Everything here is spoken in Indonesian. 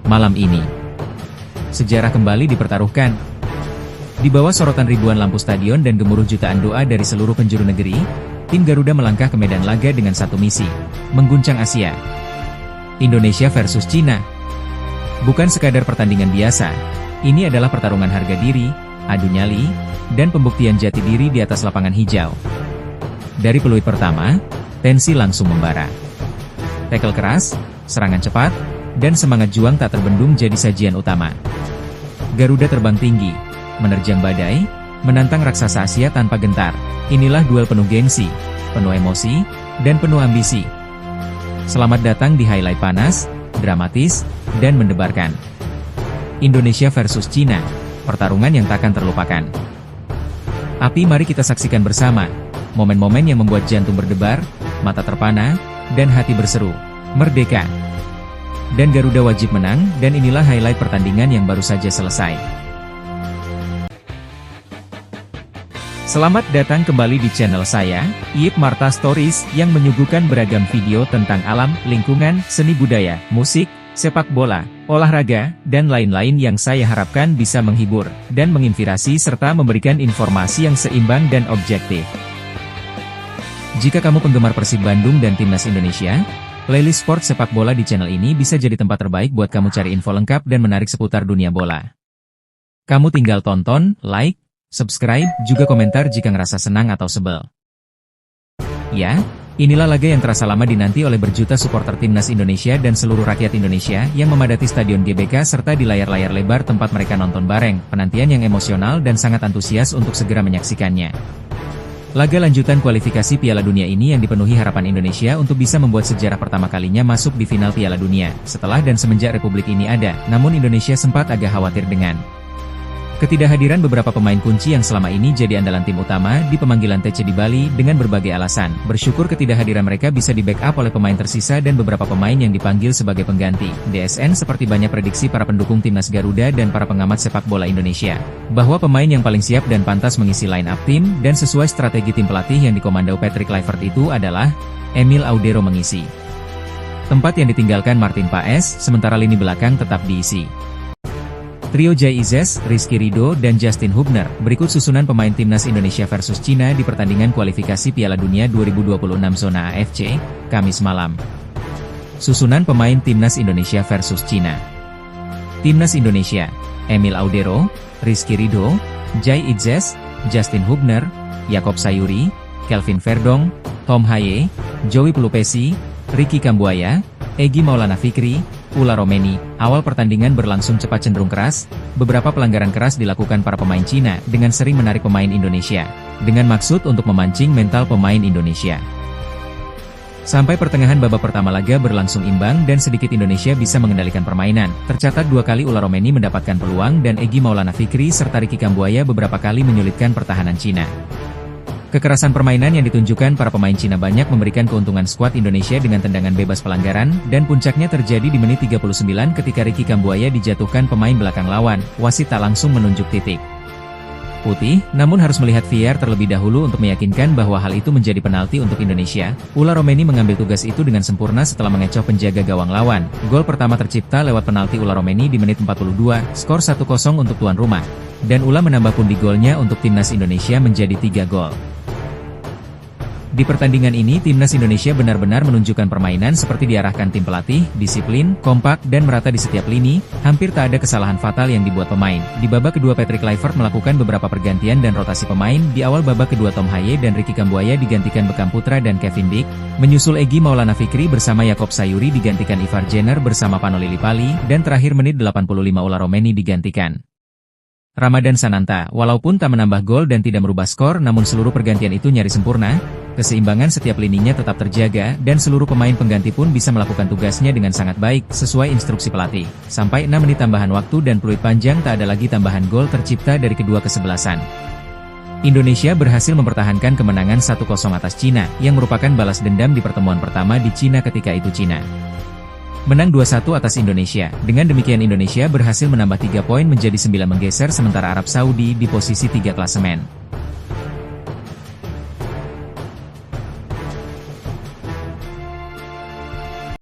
malam ini. Sejarah kembali dipertaruhkan. Di bawah sorotan ribuan lampu stadion dan gemuruh jutaan doa dari seluruh penjuru negeri, tim Garuda melangkah ke medan laga dengan satu misi, mengguncang Asia. Indonesia versus Cina. Bukan sekadar pertandingan biasa, ini adalah pertarungan harga diri, adu nyali, dan pembuktian jati diri di atas lapangan hijau. Dari peluit pertama, tensi langsung membara. Tackle keras, serangan cepat, dan semangat juang tak terbendung jadi sajian utama. Garuda terbang tinggi, menerjang badai, menantang raksasa Asia tanpa gentar. Inilah duel penuh gengsi, penuh emosi, dan penuh ambisi. Selamat datang di highlight panas, dramatis, dan mendebarkan. Indonesia versus Cina, pertarungan yang takkan terlupakan. Api mari kita saksikan bersama, momen-momen yang membuat jantung berdebar, mata terpana, dan hati berseru, merdeka. Dan Garuda wajib menang, dan inilah highlight pertandingan yang baru saja selesai. Selamat datang kembali di channel saya, Ip Marta Stories, yang menyuguhkan beragam video tentang alam, lingkungan, seni budaya, musik, sepak bola, olahraga, dan lain-lain yang saya harapkan bisa menghibur, dan menginspirasi serta memberikan informasi yang seimbang dan objektif. Jika kamu penggemar Persib Bandung dan Timnas Indonesia, playlist sport sepak bola di channel ini bisa jadi tempat terbaik buat kamu cari info lengkap dan menarik seputar dunia bola. Kamu tinggal tonton, like, subscribe, juga komentar jika ngerasa senang atau sebel. Ya, inilah laga yang terasa lama dinanti oleh berjuta supporter Timnas Indonesia dan seluruh rakyat Indonesia yang memadati Stadion GBK serta di layar-layar lebar tempat mereka nonton bareng, penantian yang emosional dan sangat antusias untuk segera menyaksikannya. Laga lanjutan kualifikasi Piala Dunia ini yang dipenuhi harapan Indonesia untuk bisa membuat sejarah pertama kalinya masuk di final Piala Dunia, setelah dan semenjak Republik ini ada, namun Indonesia sempat agak khawatir dengan ketidakhadiran beberapa pemain kunci yang selama ini jadi andalan tim utama di pemanggilan TC di Bali dengan berbagai alasan. Bersyukur ketidakhadiran mereka bisa di-backup oleh pemain tersisa dan beberapa pemain yang dipanggil sebagai pengganti. DSN seperti banyak prediksi para pendukung Timnas Garuda dan para pengamat sepak bola Indonesia, bahwa pemain yang paling siap dan pantas mengisi line up tim dan sesuai strategi tim pelatih yang dikomando Patrick Kluivert itu adalah Emil Audero mengisi tempat yang ditinggalkan Martin Paes, sementara lini belakang tetap diisi trio Jai Izzes, Rizky Ridho, dan Justin Hubner. Berikut susunan pemain Timnas Indonesia versus Cina di pertandingan kualifikasi Piala Dunia 2026 zona AFC, Kamis malam. Susunan pemain Timnas Indonesia versus Cina. Timnas Indonesia, Emil Audero, Rizky Ridho, Jai Izzes, Justin Hubner, Yakob Sayuri, Kelvin Verdong, Tom Haye, Joey Pelupesi, Ricky Kambuaya, Egy Maulana Fikri, Ula Romeni. Awal pertandingan berlangsung cepat cenderung keras, beberapa pelanggaran keras dilakukan para pemain Cina dengan sering menarik pemain Indonesia, dengan maksud untuk memancing mental pemain Indonesia. Sampai pertengahan babak pertama laga berlangsung imbang dan sedikit Indonesia bisa mengendalikan permainan. Tercatat 2 kali Ula Romeni mendapatkan peluang dan Egy Maulana Fikri serta Ricky Kambuaya beberapa kali menyulitkan pertahanan Cina. Kekerasan permainan yang ditunjukkan para pemain Cina banyak memberikan keuntungan skuad Indonesia dengan tendangan bebas pelanggaran, dan puncaknya terjadi di menit 39 ketika Ricky Kambuaya dijatuhkan pemain belakang lawan. Wasit tak langsung menunjuk titik putih, namun harus melihat VAR terlebih dahulu untuk meyakinkan bahwa hal itu menjadi penalti untuk Indonesia. Ula Romeni mengambil tugas itu dengan sempurna setelah mengecoh penjaga gawang lawan. Gol pertama tercipta lewat penalti Ula Romeni di menit 42, skor 1-0 untuk tuan rumah. Dan Ula menambah pundi golnya untuk Timnas Indonesia menjadi 3 gol. Di pertandingan ini Timnas Indonesia benar-benar menunjukkan permainan seperti diarahkan tim pelatih, disiplin, kompak, dan merata di setiap lini, hampir tak ada kesalahan fatal yang dibuat pemain. Di babak kedua Patrick Kluivert melakukan beberapa pergantian dan rotasi pemain. Di awal babak kedua Tom Haye dan Ricky Kambuaya digantikan Bekam Putra dan Kevin Dick, menyusul Egy Maulana Fikri bersama Yakob Sayuri digantikan Ivar Jenner bersama Pano Lillipali, dan terakhir menit 85 Ula Romeni digantikan Ramadan Sananta. Walaupun tak menambah gol dan tidak merubah skor, namun seluruh pergantian itu nyaris sempurna. Keseimbangan setiap lininya tetap terjaga, dan seluruh pemain pengganti pun bisa melakukan tugasnya dengan sangat baik, sesuai instruksi pelatih. Sampai 6 menit tambahan waktu dan peluit panjang tak ada lagi tambahan gol tercipta dari kedua kesebelasan. Indonesia berhasil mempertahankan kemenangan 1-0 atas Cina, yang merupakan balas dendam di pertemuan pertama di Cina ketika itu Cina menang 2-1 atas Indonesia. Dengan demikian Indonesia berhasil menambah 3 poin menjadi 9 menggeser sementara Arab Saudi di posisi 3 klasemen.